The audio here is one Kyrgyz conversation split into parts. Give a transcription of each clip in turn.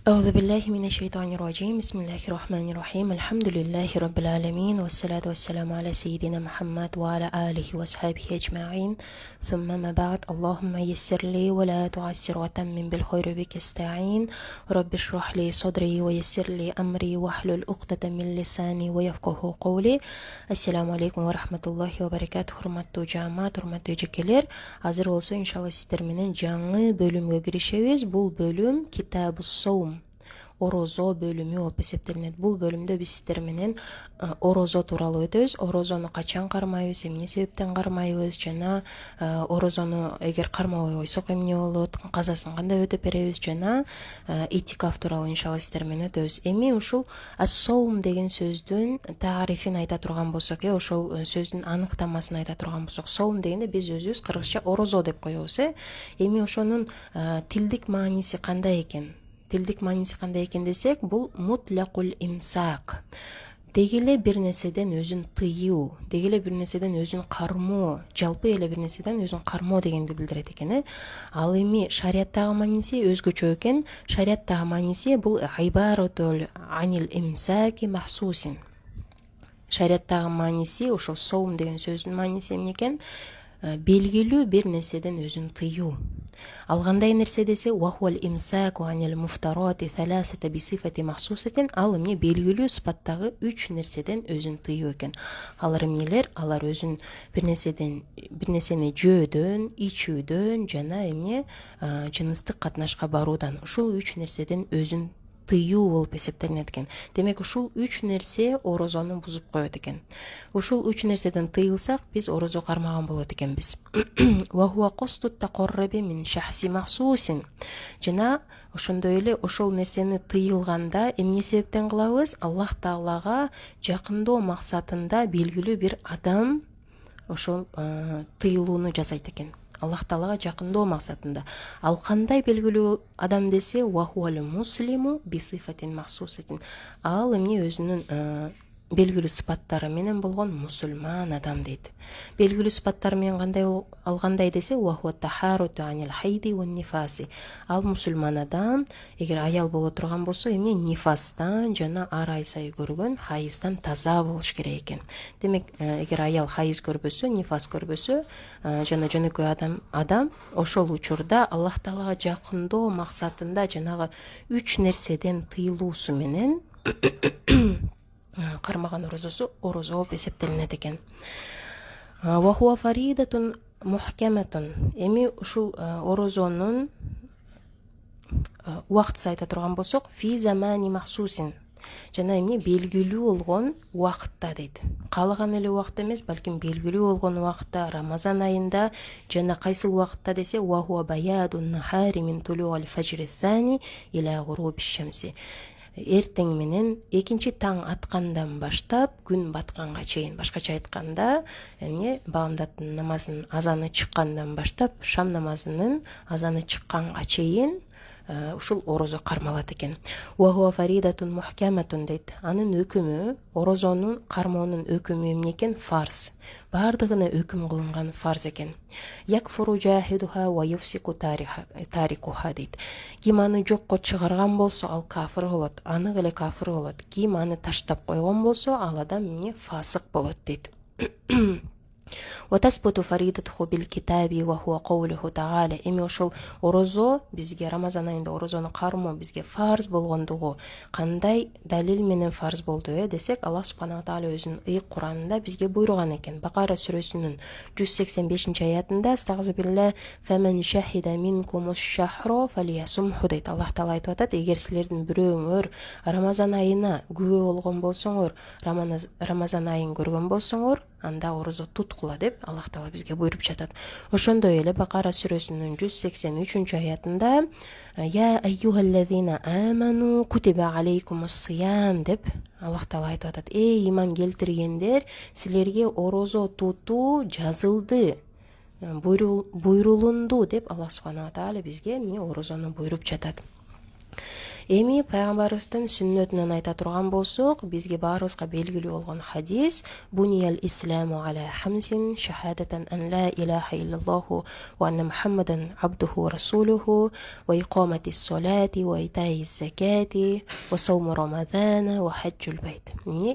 أعوذ بالله من الشيطان الرجيم بسم الله الرحمن الرحيم الحمد لله رب العالمين والصلاة والسلام على سيدنا محمد وعلى آله وأصحابه أجمعين ثم ما بعد اللهم يسر لي ولا تعسر وتمم بالخير بك استعين رب اشرح لي صدري ويسر لي أمري واحلل عقدة من لساني ويفقه قولي. Assalamu alaikum wa rahmatullahi wa barakatuh. Hurmattуу жаамат, hurmattуу эжекелер. Азыр болсо иншалла сиздер менен жаңы бөлүмгө киришебиз. Бул бөлүм Китабус Саум, орозо бөлүмү болуп эсептелинет. Бул бөлүмдө биз сиздер менен орозо тууралуу өтөбүз. Орозону качан кармайбыз, эмне себептен кармайбыз жана орозону эгер кармабай койсок эмне болот, казасын кандай өтөп беребиз жана итикаф тууралуу иншалла сиздер менен өтөбүз. Эми ушул ас-соум деген сөздүн тарифин айта турган болсок, ошол сөздүн аныктамасын айта турган болсок, соум дегенде биз өзүбүз кыргызча орозо деп коебуз. Эми ошонун тилдик мааниси кандай экен? Тилдик мааниси кандай экен десек, бул мутлакул имсак. Деги эле бир нерседен өзүн тыюу, деги эле бир нерседен өзүн кармоо, жалпы эле бир нерседен өзүн кармоо дегенди билдирет экен. Ал эми шарияттагы мааниси өзгөчө экен. Шарияттагы мааниси бул айбаратул анил имсаки махсусин. Шарияттагы мааниси, ошол соум деген сөздүн мааниси эмне экен? Белгилүү бир нерседен өзүн тыюу. Ал кандай нерсе десе, вахуал имсаку анил муфтарати саласата бисифати махсусатин. Ал эмне? Белгилүү сыпаттагы 3 нерседен өзүн тыюу экен. Алар эмнелер? Алар өзүн бир нерсени жөөдөн, ичүүдөн жана эмне жыныстык катнашка баруудан, ушул 3 нерседен өзүн тыюу болуп эсептелинет экен. Демек ушул 3 нерсе орозону бузуп коет экен. Ушул 3 нерседен тыйылсак, биз орозо кармаган болот экенбиз. Ва хуа костут тақарраби мин шахси махсусин. Жана ошондой эле ошол нерсени тыйылганда эмне себептен кылабыз? Аллах Таалага жакындоо максатында белгилүү бир адам ошол тыйылууну жасайт экен. Аллах Таалага жакындоо максатында. Ал кандай белгилүү адам десе, вахуал муслиму бисифатин махсусатин. Ал эмне? Өзүнүн белгилүү сыпаттары менен болгон мусулман адам дейт. Белгилүү сыпаттары менен кандай десе, вахуа тахаруту анил хайди ва нифаси. Ал мусулман адам эгер аял боло турган болсо, эмне? Нифастан жана ар ай сайын көргөн хайыздан таза болуш керек экен. Демек, эгер аял хайыз көрбөсө, нифас көрбөсө, жана жөнөкөй адам ошол учурда Аллах Таалага жакындоо максатында жанагы 3 нерседен тыйылуусу менен кармаган орозосу орозо болуп эсептелинет экен. Ва хуа фаридатун мухкаматун. Эми ушул орозонун убактысы айта турган болсок, фи замани махсусин. Жана эмне? Белгилүү болгон убакытта дейт. Каалаган эле убакытта эмес, балким белгилүү болгон убакытта, Рамазан айында жана кайсыл убакытта десе, ва хуа баядун нахари мин тулуал фажри сани иля гуруби шамси. Эртең менен экинчи таң аткандан баштап күн батканга чейин. Башкача айтканда, эмне? Баамдаттын намазынын азаны чыккандан баштап шам намазынын азаны чыкканга чейин ушул орозо кармалат экен. Ва хуа фаридатун мухкаматун дейт. Анын өкүмү, орозонун кармоонун өкүмү эмне экен? Фарз. Бардыгына өкүм кылынган фарз экен. Якфуру жахидуха ва юфсику тарикуха дейт. Ким аны жокко чыгарган болсо, ал кафир болот, анык эле кафир болот. Ким аны таштап койгон болсо, ал адам эмне? Фасык болот дейт. وتثبت فريضته بالكتاب وهو قوله تعالى. Эми ошол орозо бизге, Рамазан айында орозону кармоо бизге фарз болгондугу кандай далил менен фарз болду десек, Аллах субханаху тааля өзүнүн ыйык Куранында бизге буйруган экен. Бакара сүрөсүнүн 185 аятында "Астагзубилла фаман шахида минкумуш шахро фалиясумху" дейт. Аллах таала айтып атат, эгер силердин бирөөңөр Рамазан айына күбө болгон болсоңор, Рамазан айын көргөн болсоңор, анда орозо туткула деп Аллах Таала бизге буйруп жатат. Ошондой эле Бакара сүрөсүнүн 183 аятында "Я айюхаллазина аману кутиба алейкумус сиям" деп Аллах Таала айтып атат. Эй иман келтиргендер, силерге орозо тутуу жазылды, буйрулунду деп Аллах субханаху тааля бизге орозону буйруп жатат. Эми пайгамбарыбыздын сүннөтүнөн айта турган болсок, бизге баарыбызга белгилүү болгон хадис: "Буниял исламу аля хамсин шахадатан ан ла илаха иллаллаху ва анна Мухаммадан абдуху ва расулуху ва икаматис салати ва итаиз закати ва сауму рамазана ва хаджул байт".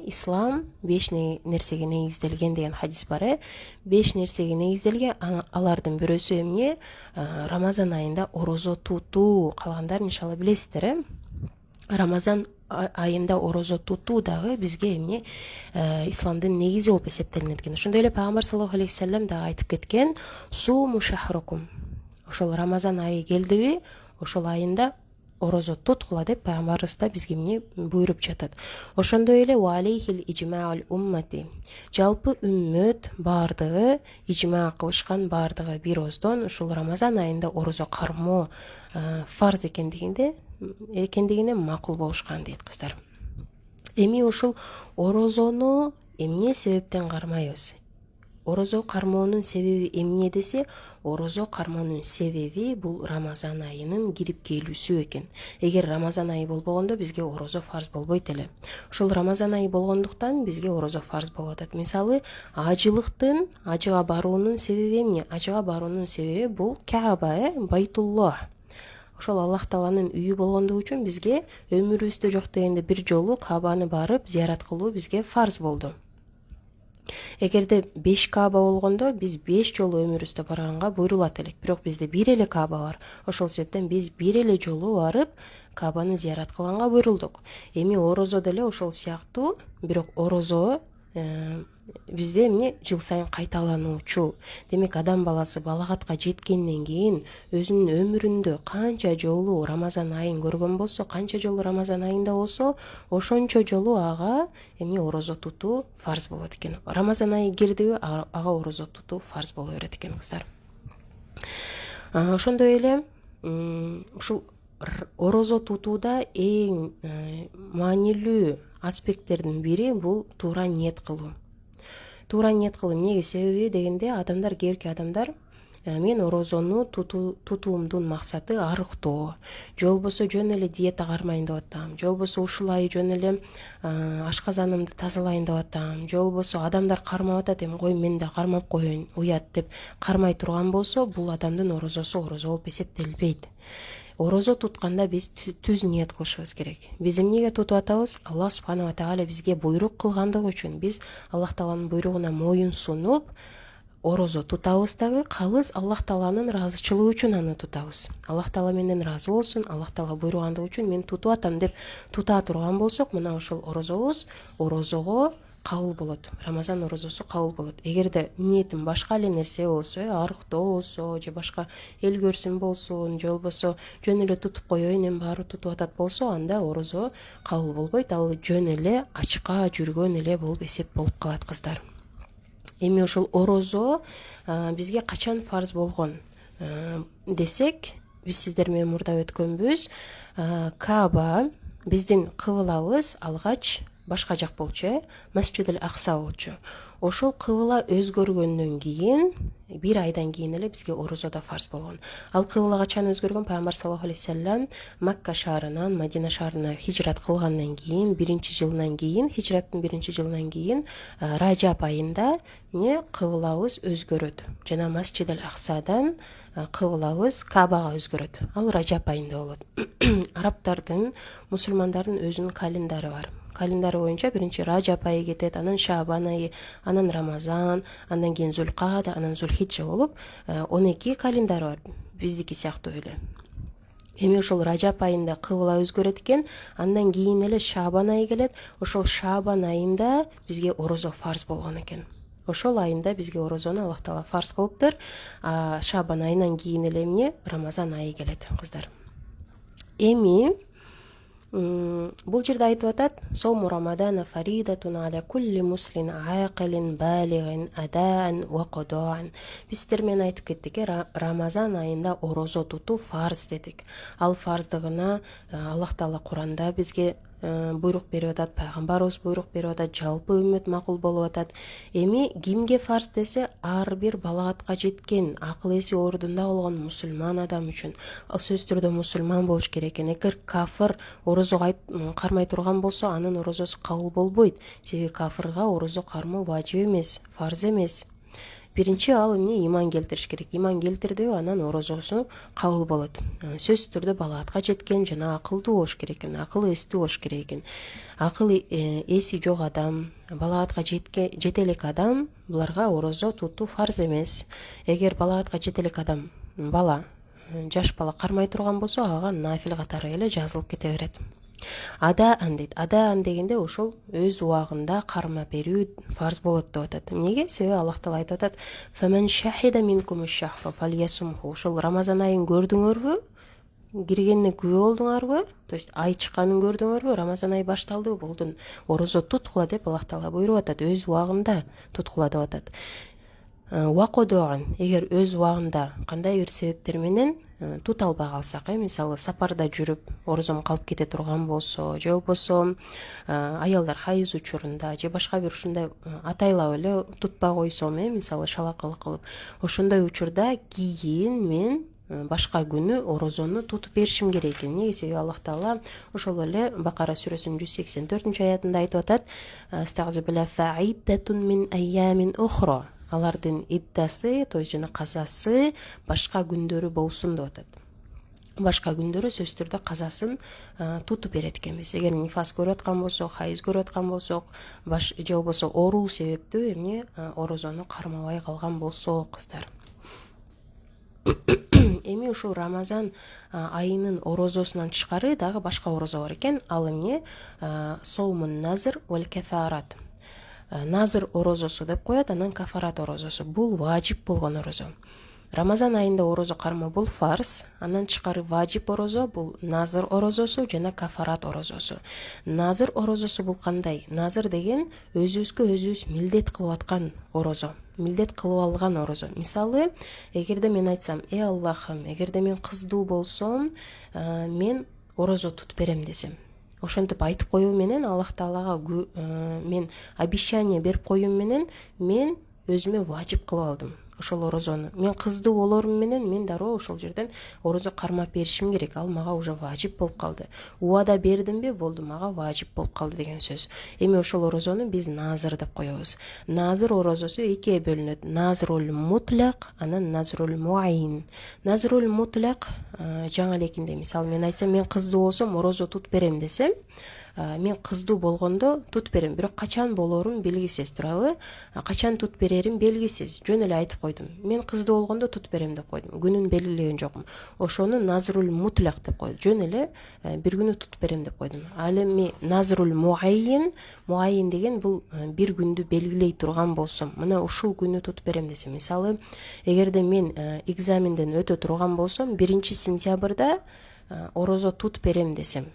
Ислам 5 нерсеге негизделген деген хадис бар. 5 нерсеге негизделген. Алардын бирөөсү эмне? Рамазан айында орозо тутуу. Калгандар иншалла билесиздер. Рамазан айында орозо тутуу дагы бизге эмне? Исламдын негизи болуп эсептелинет экен. Ошондой эле пайгамбар саллаллаху алейхи вассалам дагы айтып кеткен: "Суму шахрукум". Ошол Рамазан айы келдиби, ошол айында орозо туткула деп пайгамбарыбыз да бизге эмне буйруп жатат. Ошондой эле ва алейхил иджмаул уммати. Жалпы үммөт бардыгы ижма кылышкан, бардыгы бир оздон ушул Рамазан айында орозо кармоо фарз экендигине макул болушкан дейт кыздар. Эми ушул орозону эмне себептен кармайбыз? Орозо кармоонун себеби эмне десе, орозо кармоонун себеби бул Рамазан айынын кирип келүүсү экен. Эгер Рамазан айы болбогондо бизге орозо фарз болбойт эле. Ошол Рамазан айы болгондуктан бизге орозо фарз болуп атат. Мисалы, ажыга баруунун себеби эмне? Ажыга баруунун себеби бул Кааба, Байтуллах. Ошол Аллах Тааланын үйү болгондугу үчүн бизге өмүрүбүздө жок дегенде бир жолу Каабаны барып зиярат кылуу бизге фарз болду. Эгерде 5 Кааба болгондо биз 5 жолу өмүрүбүздө барганга буйрулат элек. Бирок бизде бир эле Кааба бар. Ошол себептен биз бир эле жолу барып Каабаны зиярат кылганга буйрулдук. Эми орозо деле ошол сыяктуу, бирок орозо бизде эмне? Жыл сайын кайталануучу. Демек, адам баласы балагатка жеткенден кийин өзүнүн өмүрүндө канча жолу Рамазан айын көргөн болсо, канча жолу Рамазан айында болсо, ошончо жолу ага эмне? Орозо тутуу фарз болот экен. Рамазан айы кирдиби, ага орозо тутуу фарз боло берет экен кыздар. Ошондой эле ушул орозо тутууда эң маанилүү аспекттердин бири бул туура ниет кылуу. Туура ниет кылуу эмнеге себеби дегенде, кээбирки адамдар мен орозону тутуумдун максаты арыктоо, же болбосо жөн эле диета кармайын деп атам, же болбосо ушул ай жөн эле ашказанымды тазалайын деп атам, же болбосо адамдар кармап атат, эми кой мен да кармап коеюн, уят деп кармай турган болсо, бул адамдын орозосу орозо болуп эсептелбейт. Орозо тутканда биз түз ниет кылышыбыз керек. Биз эмнеге тутуп атабыз? Аллах субхана ва тааля бизге буйрук кылгандыгы үчүн биз Аллах Тааланын буйругуна моюн сунуп орозо тутабыз дагы, калыс Аллах Тааланын ыраазычылыгы үчүн аны тутабыз. Аллах Таала менден ыраазы болсун, Аллах Таала буйругандыгы үчүн мен тутуп атам деп тута турган болсок, мына ошол орозого кабыл болот. Рамазан орозосу кабыл болот. Эгерде ниетим башка эле нерсе болсо, арыктоо болсо, же башка эл көрсүн болсун, же болбосо жөн эле тутуп коеюн, эми баары тутуп атат болсо, анда орозо кабыл болбойт. Ал жөн эле ачка жүргөн эле болуп эсеп болуп калат кыздар. Эми ошол орозо бизге качан фарз болгон десек, биз сиздер менен мурда өткөнбүз. Кааба биздин кыблабыз алгач башка жак болчу, Масжидул Акса болчу. Ошол кыбла өзгөргөндөн кийин, бир айдан кийин эле бизге орозо да фарз болгон. Ал кыбла качан өзгөргөн? Пайгамбар саллаллаху алейхи вассалам Макка шаарынан Мадина шаарына хижрат кылгандан кийин, хижраттын 1-жылынан кийин Ражаб айында кыблабыз өзгөрөт. Жана Масжидул Аксадан кыблабыз Каабага өзгөрөт. Ал Ражаб айында болот. Арабтардын, мусулмандардын өзүнүн календары бар. Календары боюнча биринчи Ражаб айы кетет, анан Шаабан айы, анан Рамазан, андан кийин Зулкада, анан Зулхиджа болуп 12 календары бар, биздики сыяктуу эле. Эми ошол Ражаб айында кыбла өзгөрөт экен, андан кийин эле Шаабан айы келет. Ошол Шаабан айында бизге орозо фарз болгон экен. Ошол айында бизге орозону Аллах Таала фарз кылыптыр. Шаабан айынан кийин эле эмне? Рамазан айы келет кыздар. Эми бул жерде айтып атат: "Сауму Рамадана фаридатун аля кулли муслин акилин балигин адаан ва qaдаан". Биз сиздер менен айтып кеттик, Рамазан айында орозо тутуу фарз дедик. Ал фарздыгына Аллах Таала Куранда бизге буйрук берип атат, пайгамбарыбыз буйрук берип атат, жалпы үммөт макул болуп атат. Эми кимге фарз десе, ар бир балагатка жеткен, акыл эси ордунда болгон мусулман адам үчүн. Ал сөзсүз түрдө мусулман болуш керек экен. Эгер кафыр орозого кармай турган болсо, анын орозосу кабыл болбойт. Себеби кафырга орозо кармоо важип эмес, фарз эмес. Биринчи ал эмне иман келтириш керек. Иман келтирдиби, анан орозосу кабыл болот. Сөзсүз түрдө балагатка жеткен жана акылдуу болуш керек экен, акыл эстүү болуш керек экен. Акыл эси жок адам, балагатка жете элек адам, буларга орозо тутуу фарз эмес. Эгер балагатка жете элек адам, жаш бала кармай турган болсо, ага нафил катары эле жазылып кете берет. Адаан дейт. Адаан дегенде ошол өз убагында карма берүү фарз болот деп атат. Эмнеге? Себеби Аллах Таала айтып атат: "Фаман шахида минкум аш-шахра фальясумху". Ошол Рамазан айын көрдүңөрбү? Киргенине күбө болдуңарбы? То есть ай чыкканын көрдүңөрбү? Рамазан айы башталды, болдун. Орозо туткула деп Аллах Таала буйруп атат. Өз убагында туткула деп атат. Вакодоан, эгер өз убагында кандай бир себептер менен тута албай калсак, мисалы сапарда жүрүп орозом калып кете турган болсо, же болбосо аялдар хайыз учурунда, же башка бир ушундай атайлап эле тутпай койсом, мисалы шалакылык кылып, ошондой учурда кийин мен башка күнү орозону тутуп беришим керек экен. Эмнеге? Себеби Аллах Таала ошол эле Бакара сүрөсүнүн 184-аятында айтып атат: "Астагзибилла фаиддатун мин айямин ухра". Алардын иддасы, то есть жана казасы башка күндөрү болсун деп атат. Башка күндөрү сөзсүз түрдө казасын тутуп берет экенбиз. Эгер нифас көрүп аткан болсок, хайыз көрүп аткан болсок, же болбосо оору себептүү эмне орозону кармабай калган болсок, кыздар. Эми ушул Рамазан айынын орозосунан тышкары дагы башка орозо бар экен. Ал эмне? Соумун назр вал кафарат. Назыр орозосу деп коет, анан кафарат орозосу. Бул важип болгон орозо. Рамазан айында орозо кармоо бул фарз, андан тышкары важип орозо бул назыр орозосу жана кафарат орозосу. Назыр орозосу бул кандай? Назыр деген өзүбүзгө өзүбүз милдет кылып аткан орозо. Милдет кылып алган орозо. Мисалы, эгерде мен айтсам: Аллахым, эгерде мен кыздуу болсом, мен орозо тутуп берем десем. Ошентип айтып коюу менен Аллах Таалага мен обещание берип коюум менен мен өзүмө важип кылып алдым ошол орозону. Мен кыздуу болорум менен мен дароо ошол жерден орозо кармап беришим керек. Ал мага уже важип болуп калды. Убада бердимби, болду, мага важип болуп калды деген сөз. Эми ошол орозону биз назыр деп коебуз. Назыр орозосу экиге бөлүнөт. Назрул мутляк, анан назрул муайин. Назрул мутляк жаңы элекинде, мисалы мен айтсам, мен кыздуу болсом орозо тутуп берем десем, мен кыздуу болгондо тутуп берем. Бирок качан болорум белгисиз, турабы? Качан тутуп берерим белгисиз. Жөн эле айтып койдум. Мен кыздуу болгондо тутуп берем деп койдум. Күнүн белгилеген жокмун. Ошону назрул мутляк деп койдум. Жөн эле бир күнү тутуп берем деп койдум. Ал эми назрул муайин деген бул бир күндү белгилей турган болсом, мына ушул күнү тутуп берем десем. Мисалы, эгерде мен экзаменден өтө турган болсом, 1-сентябрда орозо тутуп берем десем,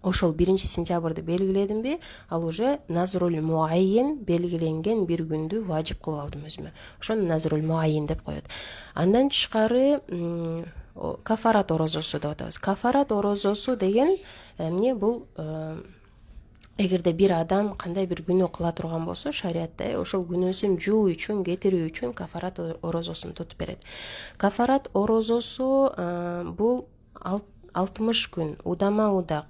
ошол 1-сентябрды белгиледимби, ал уже назрул муайин, белгиленген бир күндү важип кылып алдым өзүмө. Ошону назрул муайин деп коет. Андан тышкары кафарат орозосу деп атабыз. Кафарат орозосу деген эмне? Бул эгерде бир адам кандай бир күнөө кыла турган болсо, шариатта ошол күнөөсүн жуу үчүн, кетирүү үчүн кафарат орозосун тутуп берет. Кафарат орозосу бул 60 күн удама-уда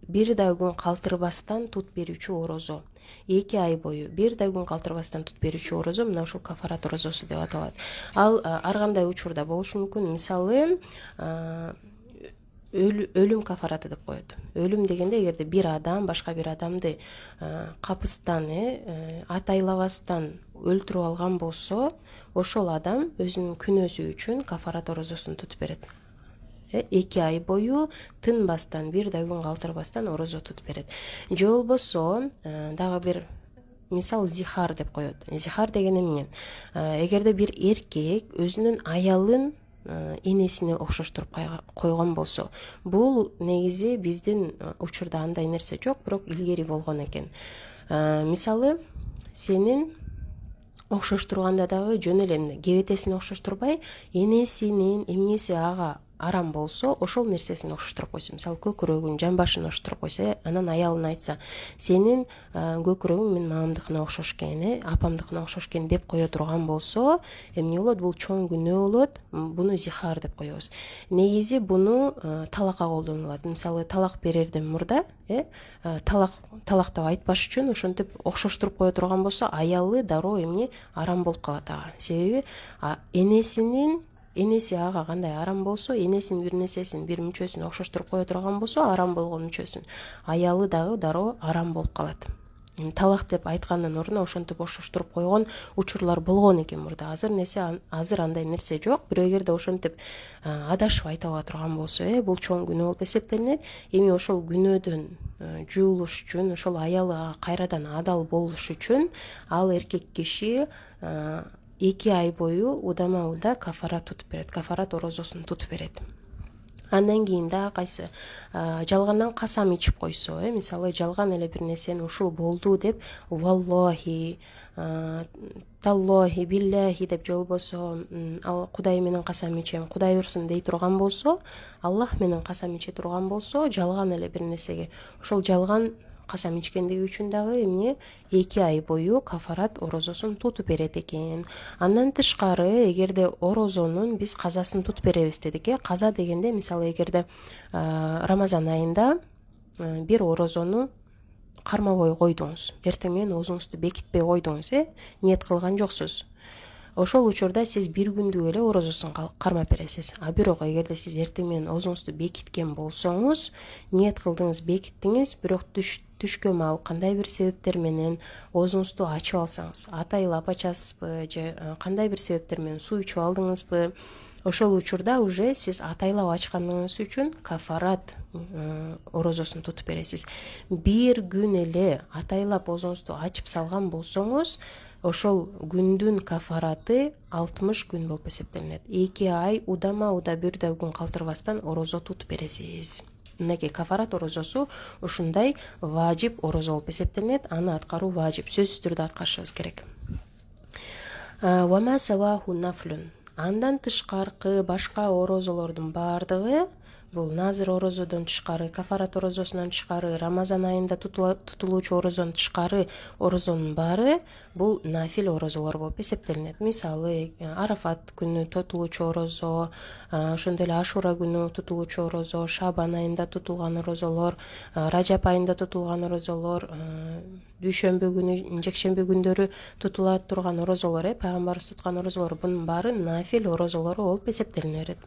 бир да күн калтырбастан тут берүүчү орозо. 2 ай бою бир да күн калтырбастан тут берүүчү орозо мына ушул кафарат орозосу деп аталат. Ал ар кандай учурда болушу мүмкүн. Мисалы, өлүм кафараты деп коет. Өлүм дегенде эгерде бир адам башка бир адамды капыстан, атайлабастан өлтүрүп алган болсо, ошол адам өзүнүн күнөөсү үчүн кафарат орозосун тутуп берет. 2 ай бою тынбастан, бир да күн калтырбастан орозо тутуп берет. Же болбосо дагы бир мисал зихар деп коет. Зихар деген эмне? Эгерде бир эркек өзүнүн аялын энесине окшоштуруп койгон болсо, бул негизи биздин учурда андай нерсе жок, бирок илгери болгон экен. Мисалы, сенин окшоштурганда дагы жөн эле кебетесин окшоштурбай, энесинин эмнеси ага арам болсо ошол нерсесин окшоштуруп койсун. Мисалы көкүрөгүн, жамбашын окшоштуруп койсо, анан аялына айтса, сенин көкүрөгүң менин мамамдыкына окшош экен, апамдыкына окшош экен деп кое турган болсо, эмне болот? Бул чоң күнөө болот. Буну зихар деп коебуз. Негизи буну талакка колдонулат. Мисалы талак берерден мурда, талак деп айтпаш үчүн ошентип окшоштуруп кое турган болсо, аялы дароо эмне арам болуп калат ага. Себеби энеси ага кандай арам болсо, энесинин бир нерсесин, бир мүчөсүн окшоштуруп кое турган болсо, арам болгон мүчөсүн, аялы дагы дароо арам болуп калат. Талак деп айткандын ордуна ошентип окшоштуруп койгон учурлар болгон экен мурда. Азыр андай нерсе жок. Бирок эгерде ошентип адашып айта ала турган болсо, бул чоң күнөө болуп эсептелинет. Эми ошол күнөөдөн жуулуш үчүн, ошол аялы кайрадан адал болуш үчүн ал эркек киши 2 ай бою удама кафарат тутуп берет. Кафарат орозосун тутуп берет. Андан кийин да кайсы жалгандан касам ичип койсо, мисалы жалган эле бир нерсени ушул болду деп валлахи, таллахи, биллахи деп же болбосо ал Кудай менен касам ичем, Кудай урсун дей турган болсо, Аллах менен касам иче турган болсо, жалган эле бир нерсеге ошол жалган касам ичкендиги үчүн дагы эмне 2 ай бою кафарат орозосун тутуп берет экен. Андан тышкары, эгерде орозонун биз казасын тутуп беребиз дедик, каза дегенде мисалы эгерде Рамазан айында бир орозону кармабой койдуңуз, эртең менен оозуңузду бекитпей койдуңуз, ниет кылган жоксуз. Ошол учурда сиз бир күндүк эле орозосун кармап бересиз. Бирок эгерде сиз эртең менен оозуңузду бекиткен болсоңуз, ниет кылдыңыз, бекиттиңиз, бирок түшкө маал кандай бир себептер менен оозуңузду ачып алсаңыз, атайлап ачасызбы же кандай бир себептер менен суу ичип алдыңызбы, ошол учурда уже сиз атайлап ачкандыгыңыз үчүн кафарат орозосун тутуп бересиз. Бир күн эле атайлап оозуңузду ачып салган болсоңуз, ошол күндүн кафараты 60 күн болуп эсептелинет. 2 ай удама бир да күн калтырбастан орозо тутуп бересиз. Мынакей кафарат орозосу ушундай важип орозо болуп эсептелинет. Аны аткаруу важип, сөзсүз түрдө аткарышыбыз керек. Вама саваху нафлун. Андан тышкаркы башка орозолордун баардыгы, бул назыр орозодон тышкары, кафарат орозосунан тышкары, Рамазан айында тутулуучу орозодон тышкары орозонун баары бул нафил орозолор болуп эсептелинет. Мисалы, Арафат күнү тутулуучу орозо, ошондой эле Ашура күнү тутулуучу орозо, Шабан айында тутулган орозолор, Ражап айында тутулган орозолор, дүйшөмбү күнү, жекшемби күндөрү тутула турган орозолор, пайгамбарыбыз туткан орозолор, бунун баары нафил орозолору болуп эсептелинет.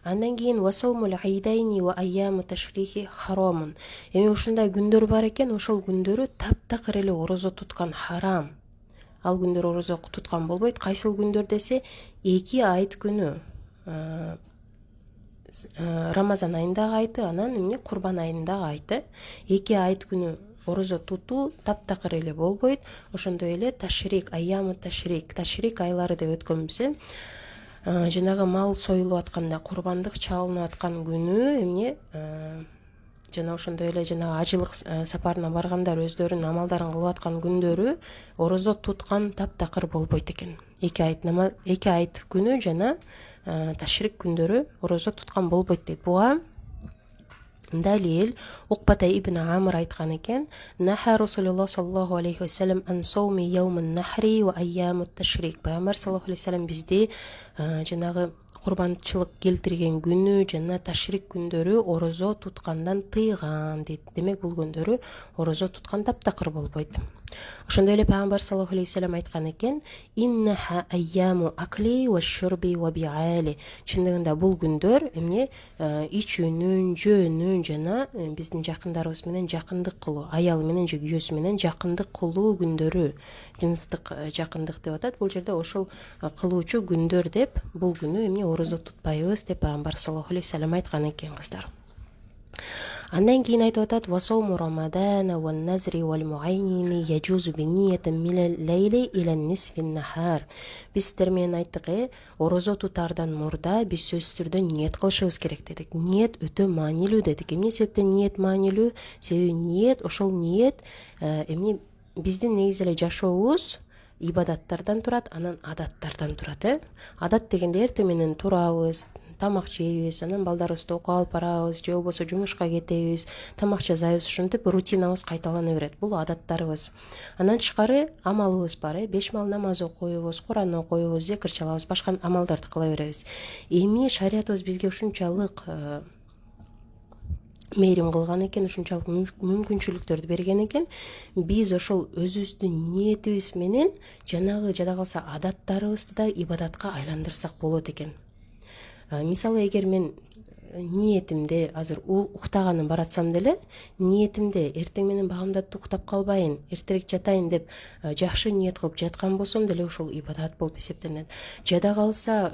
Андан кийин васаумул айдайни ва айяму ташрихи харамун. Эми ушундай күндөр бар экен, ошол күндөрү таптакыр эле орозо туткан харам. Ал күндөр орозо туткан болбойт. Кайсыл күндөр десе, 2 айт күнү, Рамазан айындагы айты, анан эмне Курбан айындагы айты. 2 айт күнү орозо тутуу таптакыр эле болбойт. Ошондой эле ташрик, айяму ташрик айлары деп өткөнбүз. Жанагы мал союлуп атканда, курбандык чалынып аткан күнү эмне жана ошондой эле жана ажылык сапарына баргандар өздөрүнүн амалдарын кылып аткан күндөрү орозо туткан таптакыр болбойт экен. 2 айт күнү жана ташрик күндөрү орозо туткан болбойт дейт. Буга далил Укбата ибн Амр айткан экен: "Наха Расулуллах саллаллаху алейхи ва саллям ан сауми яумун нахри ва айямут ташрик." Пайгамбар саллаллаху алейхи ва саллям бизди жанагы курбанчылык келтирген күнү жана ташрик күндөрү орозо туткандан тыйган дейт. Демек бул күндөрү орозо туткан таптакыр болбойт. Ошондой эле пайгамбар саллаллаху алейхи ва саллям айткан экен: "Иннаха айяму акли ва шурби ва биали." Чындыгында бул күндөр эмне ичүүнүн, жөөнүн жана биздин жакындарыбыз менен жакындык кылуу, аялы менен же күйөөсү менен жакындык кылуу күндөрү, жыныстык жакындык деп атат. Бул жерде ошол кылуучу күндөр деп бул күнү эмне орозо тутпайбыз деп пайгамбар саллаллаху алейхи ва саллям айткан экен, кыздар. Андан кийин айтып атат: "Васауму Рамадана ван назри вал муайнини яджузу би ниятин мил лейли ила нисфин нахар." Биз сиздер менен айттык, орозо тутардан мурда биз сөзсүз түрдө ниет кылышыбыз керек дедик. Ниет өтө маанилүү дедик. Эмне себептен ниет маанилүү? Себеби ошол ниет эмне биздин негизи эле жашообуз ибадаттардан турат, анан адаттардан турат. Адат дегенде эртең менен турабыз, тамак жейбиз, анан балдарыбызды окууга алып барабыз, же болбосо жумушка кетебиз, тамак жасайбыз, ушинтип рутинабыз кайталана берет. Бул адаттарыбыз. Андан тышкары амалыбыз бар. 5 мал намаз окуйбуз, Куран окуйбуз, зикир чалабыз, башка амалдарды кыла беребиз. Эми шариятыбыз бизге ушунчалык мээрим кылган экен, ушунчалык мүмкүнчүлүктөрдү берген экен. Биз ошол өзүбүздүн ниетибиз менен жанагы жада калса адаттарыбызды да ибадатка айландырсак болот экен. Мисалы, эгер мен ниетимде азыр уктаганым баратсам деле, ниетимде эртең менен багамдатты уктап калбайын, эртерээк жатайын деп жакшы ниет кылып жаткан болсом деле ошол ибадат болуп эсептелинет. Жада калса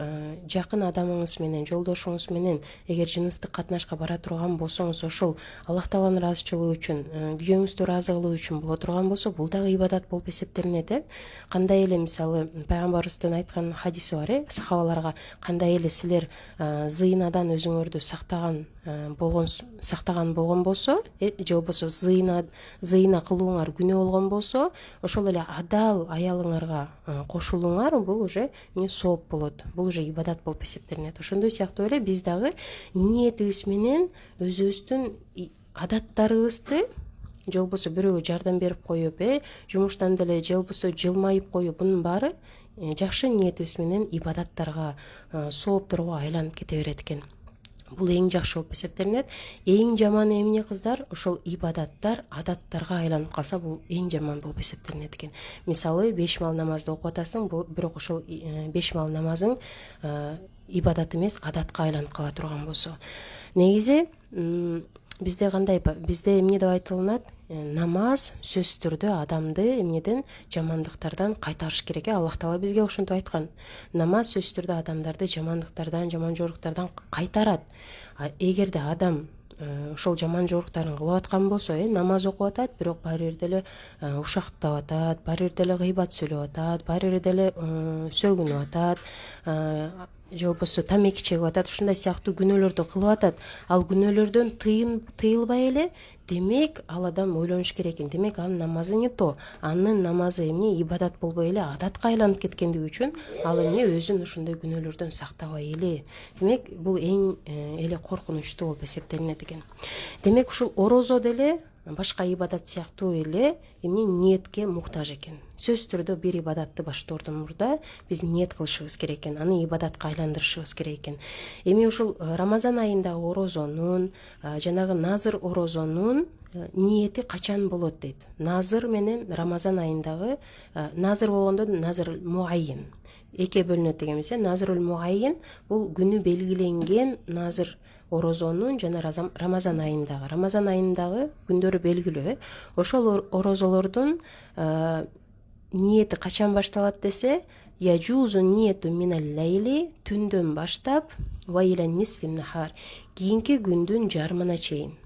жакын адамыңыз менен, жолдошуңуз менен эгер жыныстык катнашка бара турган болсоңуз, ошол Аллах Тааланын ыраазычылыгы үчүн, күйөөңүздү ыраазы кылуу үчүн боло турган болсо, бул дагы ибадат болуп эсептелинет. Кандай эле, мисалы, пайгамбарыбыздын айткан хадиси бар, сахабаларга, кандай эле силер зыйнадан өзүңөрдү сактаган болгон болсо, же болбосо зыйна кылууңар күнөө болгон болсо, ошол эле адал аялыңарга кошулуңар, бул уже сооп болот, бул уже ибадат болуп эсептелинет. Ошондой сыяктуу эле биз дагы ниетибиз менен өзүбүздүн адаттарыбызды, же болбосо бирөөгө жардам берип коюп, жумуштан деле же болбосо жылмайып коюп, бунун баары жакшы ниетибиз менен ибадаттарга, соопторго айланып кете берет экен. Бул эң жакшы болуп эсептелинет. Эң жаман эмне кыздар, ошол ибадаттар адаттарга айланып калса, бул эң жаман болуп эсептелинет экен. Мисалы, 5 мал намазды окуп атасың, бирок ошол 5 мал намазың ибадат эмес, адатка айланып кала турган болсо. Негизи бизде кандай, бизде эмне деп айтылынат? Намаз сөзсүз түрдө адамды эмнеден, жамандыктардан кайтарыш керек. Аллах Таала бизге ошентип айткан. Намаз сөзсүз түрдө адамдарды жамандыктардан, жаман жоруктардан кайтарат. Эгерде адам ошол жаман жоруктарын кылып аткан болсо, намаз окуп атат, бирок баары бир деле ушактап атат, баары бир деле гыйбат сөйлөп атат, баары бир деле сөгүнүп атат, же болбосо тамеки чегип атат, ушундай сыяктуу күнөөлөрдү кылып атат. Ал күнөөлөрдөн тыйылбай эле, демек ал адам ойлонуш керек экен. Демек анын намазы не то. Анын намазы эмне, ибадат болбой эле адатка айланып кеткендиги үчүн ал эмне, өзүн ошондой күнөөлөрдөн сактабай эле. Демек бул эң эле коркунучтуу болуп эсептелинет экен. Демек ушул орозо деле башка ибадат сыяктуу эле эмне, ниетке муктаж экен. Сөзсүз түрдө бир ибадатты баштоордон мурда биз ниет кылышыбыз керек экен, аны ибадатка айландырышыбыз керек экен. Эми ушул Рамазан айындагы орозонун, жанагы назыр орозонун ниети качан болот дейт. Назыр менен Рамазан айындагы, назыр болгондо назыр муайин эке бөлүнөт деген эмес. Назырул муайин бул күнү белгиленген назыр орозонун жана Рамазан айындагы күндөрү белгилүү. Ошол орозолордун ниети качан башталат десе, яжузу ниету минал лейли, түндөн баштап, ва иля нисфин нахар, кийинки күндүн жарымына чейин.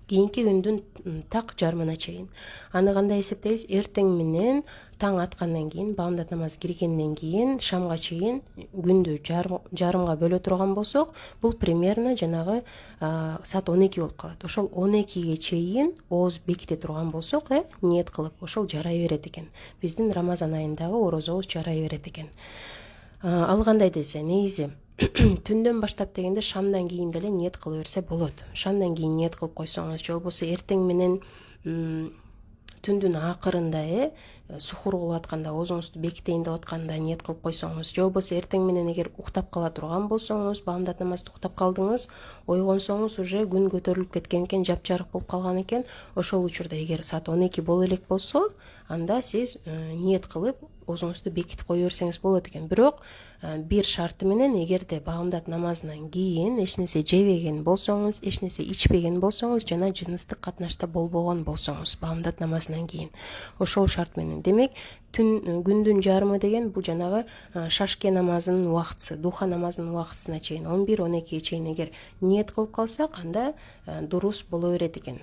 Кийинки күндүн так жарымына чейин. Аны кандай эсептейбиз? Эртең менен таң аткандан кийин, баамдат намазы киргенден кийин шамга чейин күндү жарымга бөлө турган болсок, бул примерно жанагы саат 12 болуп калат. Ошол 12ге чейин ооз беките турган болсок, ниет кылып, ошол жарай берет экен. Биздин Рамазан айындагы орозобуз жарай берет экен. Ал кандай десе, негизи түндөн баштап дегенде шамдан кийин деле ниет кыла берсе болот. Шамдан кийин ниет кылып койсоңуз, же болбосо эртең менен түндүн акырында, сухур кылып атканда, оозуңузду бекитейин деп атканда ниет кылып койсоңуз, же болбосо эртең менен эгер уктап кала турган болсоңуз, баамдат намазды уктап калдыңыз, ойгонсоңуз уже күн көтөрүлүп кеткен экен, жапжарык болуп калган экен. Ошол учурда эгер саат 12 боло элек болсо, анда сиз ниет кылып оозуңузду бекитип кое берсеңиз болот экен. Бирок бир шарты менен, эгерде баамдат намазынан кийин эч нерсе жебеген болсоңуз, эч нерсе ичпеген болсоңуз, жана жыныстык катнашта болбогон болсоңуз баамдат намазынан кийин, ошол шарт менен. Демек күндүн жарымы деген бул жанагы шашке намазынын убактысы, духа намазынын убактысына чейин, 11-12ге чейин эгер ниет кылып калсак, анда дурус боло берет экен.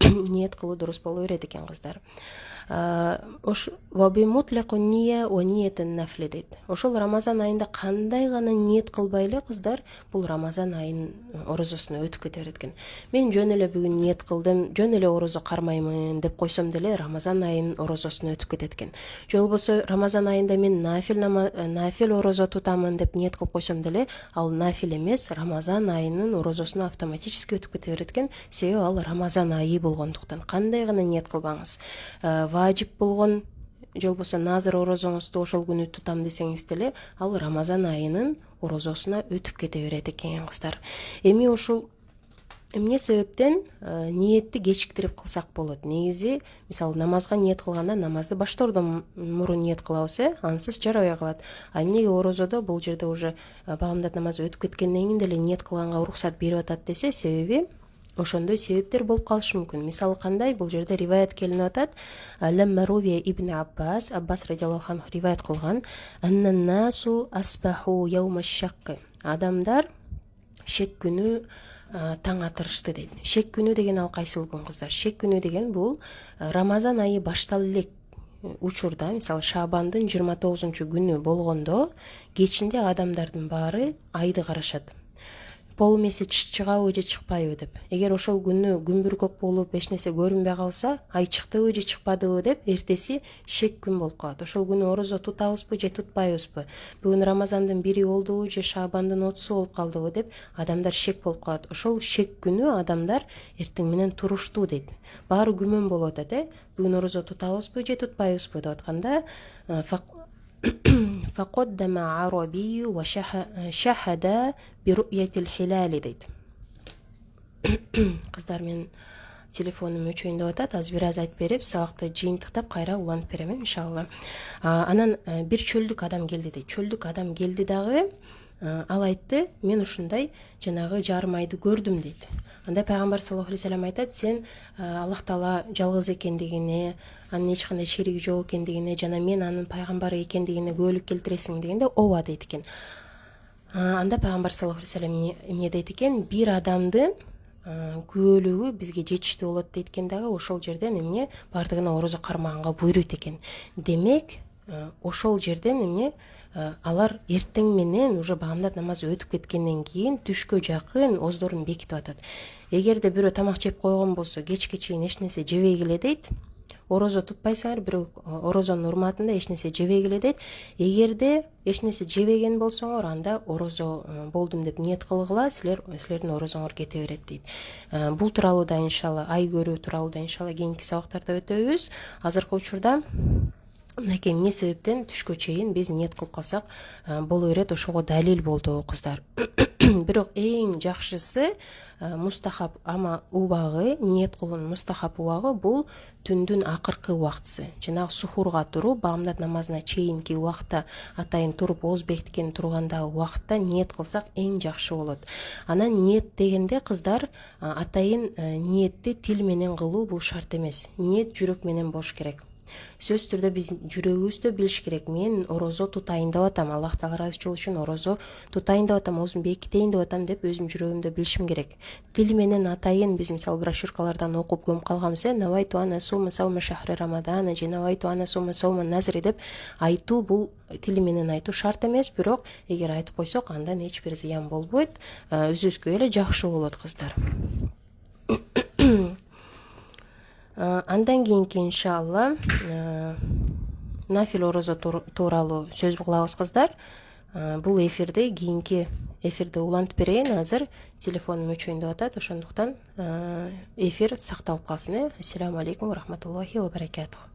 Ниет кылуу дурус боло берет экен, кыздар. Ваби мутляқу ния ва ниятен нафли дейді. Ошол Рамазан айында қандай ғана ниет қылбайлы қыздар, бұл Рамазан айын орозосуна өтүп кете берет экен. Мен жөн эле бүгүн ниет кылдым, жөн эле орозо кармаймын деп койсом деле Рамазан айын орозосуна өтүп кетет экен. Же болбосо Рамазан айында мен нафил орозо тутамын деп ниет кылып койсом деле, ал нафил эмес, Рамазан айынын орозосуна автоматически өтүп кете берет экен. Себеби ал Рамазан айы болгондуктан. Кандай гана ниет кылбаңыз, важип болгон же болбосо назыр орозоңузду ошол күнү тутам десеңиз деле, ал Рамазан айынын орозосуна өтүп кете берет экен кыздар. Эми ошол эмне себептен ниетти кечиктирип кылсак болот? Негизи, мисалы намазга ниет кылганда намазды баштоордон мурун ниет кылабыз, ансыз жарабай калат. А эмнеге орозодо бул жерде уже багамдат намазы өтүп кеткенден кийин деле ниет кылганга уруксат берип атат десе, себеби ошондой себептер болуп калышы мүмкүн. Мисалы кандай? Бул жерде риваят келинип атат. Ламма рувия ибн Аббас радиаллаху анху риваят кылган: аннан-насу асбаху яума шакк. Адамдар шек күнү таң атырышты дейт. Шек күнү деген ал кайсыл күн кыздар? Шек күнү деген бул Рамазан айы баштала элек учурда, мисалы Шабандын 29 күнү болгондо, кечинде адамдардын баары айды карашат. Полумесяц чыгабы же чыкпайбы деп. Эгер ошол күнү күн бүркөк болуп эч нерсе көрүнбөй калса, ай чыктыбы же чыкпадыбы деп эртеси шек күн болуп калат. Ошол күнү орозо тутабызбы же тутпайбызбы? Бүгүн Рамазандын 1 болдубу же Шабандын 30 болуп калдыбы деп адамдар шек болуп калат. Ошол шек күнү адамдар эртең менен турушту дейт. Баары күмөн болуп атат, бүгүн орозо тутабызбы же тутпайбызбы деп атканда, فقدم عربي وشهد برؤية الهلال дейт. Кыздар, мен телефонум өчөйүн деп атат. Аз бир аз айтып берип, сабакты жыйынтыктап кайра улантып берем иншалла. Анан бир чөлдүк адам келди дейт. Чөлдүк адам келди дагы, ал айтты: мен ушундай жанагы жарым айды көрдүм дейт. Анда пайгамбар саллаллаху алейхи вассалам айтат: сен Аллах Таала жалгыз экендигине, анын эч кандай шериги жок экендигине жана мен анын пайгамбары экендигине күбөлүк келтиресиң дегенде, ооба дейт экен. Анда пайгамбар саллаллаху алейхи вассалам эмне дейт экен? Бир адамдын күбөлүгү бизге жетиштүү болот дейт экен дагы, ошол жерден эмне бардыгына орозо кармаганга буйруйт экен. Демек, ошол жерден эмне алар эртең менен уже багамдат намазы өтүп кеткенден кийин түшкө жакын оздорун бекитип атат. Эгерде бирөө тамак жеп койгон болсо, кечке чейин эч нерсе жебегиле дейт. Орозо тутпайсыңар, бирок орозонун урматында эч нерсе жебегиле дейт. Эгерде эч нерсе жебеген болсоңор, анда орозо болдум деп ниет кылгыла, силердин орозоңор кете берет дейт. Бул тууралуу да иншалла, ай көрүү тууралуу да иншалла кийинки сабактарда өтөбүз. Азыркы учурда мынакей эмне себептен түшкө чейин биз ниет кылып калсак боло берет, ошого далил болду кыздар. Бирок эң жакшысы мустахаб ама убагы, ниет кылуунун мустахаб убагы бул түндүн акыркы убактысы. Жанагы сухурга туруп, багамдат намазына чейинки убакта атайын туруп, ооз бекиткен тургандагы убакытта ниет кылсак эң жакшы болот. Анан ниет дегенде кыздар, атайын ниетти тил менен кылуу бул шарт эмес. Ниет жүрөк менен болуш керек. Сөз түрдө биз жүрөгүбүздө билиш керек: мен орозо тутайын деп атам, Аллах Таала ыраазычылыгы үчүн орозо тутайын деп атам, оозумду бекитейин деп атам деп өзүм жүрөгүмдө билишим керек. Тил менен атайын биз мисалы брошюркалардан окуп көмүп калганбыз, навайту ана сума саума шахри рамадана же навайту ана сума саума назри деп айтуу, бул тили менен айтуу шарт эмес, бирок эгер айтып койсок, андан эч бир зыян болбойт, өзүбүзгө эле жакшы болот кыздар. Андан кийинки иншалла нафил орозо тууралуу сөз кылабыз кыздар. Бул эфирди кийинки эфирде улантып берейин. Азыр телефонум өчөйүн деп атат, ошондуктан эфир сакталып калсын. Ассаламу алейкум ва рахматуллахи ва баракатух.